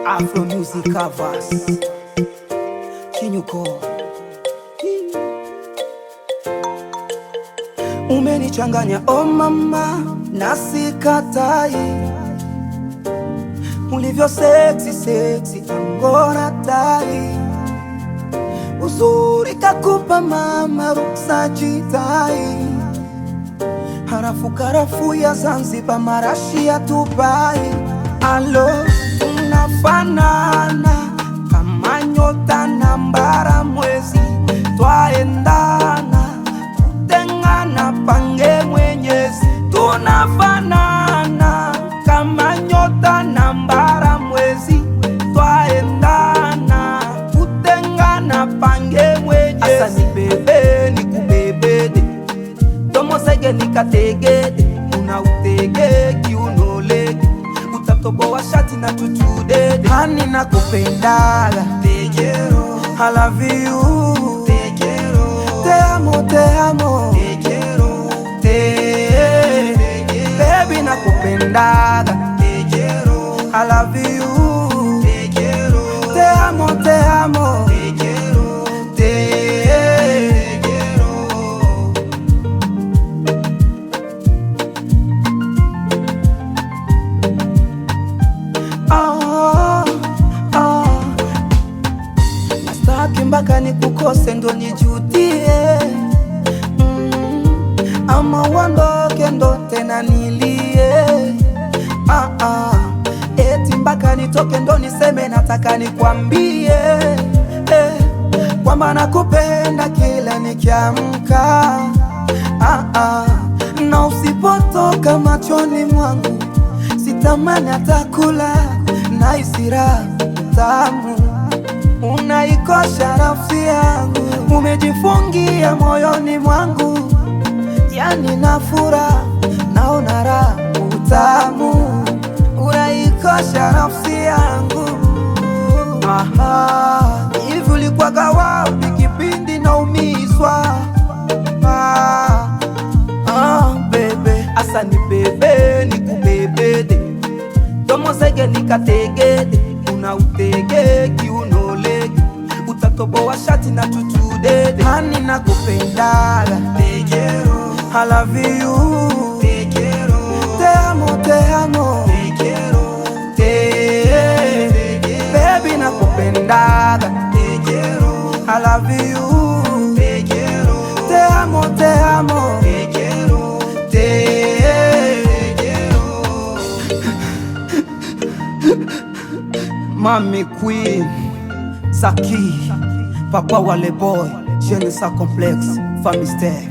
Afro music covers Kinyuko. Umenichanganya oh mama, na sikatai. Ulivyo sexy sexy, angona tai. Uzuri kakupa mama, ruksa jitai. Harafu karafu ya Zanzibar, marashi ya Dubai. Alo, tunafanana kama nyota na mbara mwezi. Twaendana, kutengana pange Mwenyezi. Tunafanana kama nyota na mbara mwezi. Twaendana, kutengana pange Mwenyezi. Asa ni bebe ni kubebede, tomo sege ni kategede. Una utege kiunolege, utatoboa shati na tutudede. Hani na kupendaga tejero, I love you tejero. Te amo, te amo tejero. Baby na kupendaga tejero, I love you tejero. Te amo, te amo tejero. Nastaki mpaka nikukose ndo nijutie, ama uondoke ndo tena nilie. Eti mpaka nitoke ndo niseme nataka nikwambie, kwamba nakupenda kila nikiamka. Na usipotoka machoni mwangu, sitamani atakula na isira tamu. Unaikosha nafsi yangu, umejifungia moyoni mwangu. Yani na furaha, naona raha utamu. Unaikosha nafsi yangu. Hivi ulikuwaga wapi kipindi naumizwa? Bebe, asa ni bebe ni kubebede, tomo sege ni kategede. Una utege kiunolege, utatoboa shati na tutudede. Hani na kupendaga tejero, I love you tejero. Te amo, te amo tejero. Baby na kupendaga tejero, I love you tejero. Te amo, te amo tejero. Mami Queen, Zaki, Papa Wale Boy, je ne sais complexe, famille mystère.